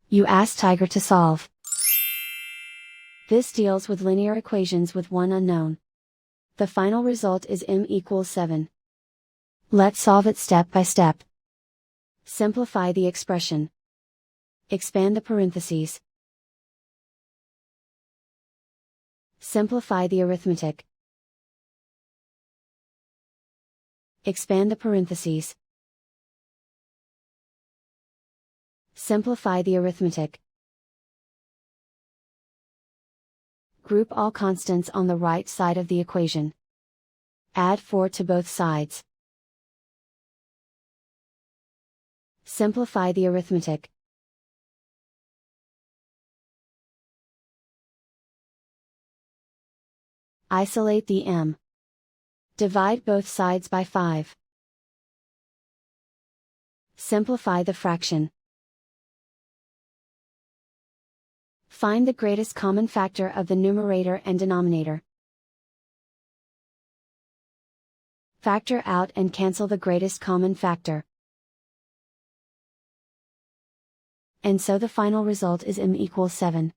You ask Tiger to solve. This deals with linear equations with one unknown. The final result is m=7. Let's solve it step by step. Simplify the expression. Expand the parentheses. Simplify the arithmetic. Expand the parentheses. Simplify the arithmetic. Group all constants on the right side of the equation. Add 4 to both sides. Simplify the arithmetic. Isolate the m. Divide both sides by 5. Simplify the fraction. Find the greatest common factor of the numerator and denominator. Factor out and cancel the greatest common factor. And so the final result is m=7.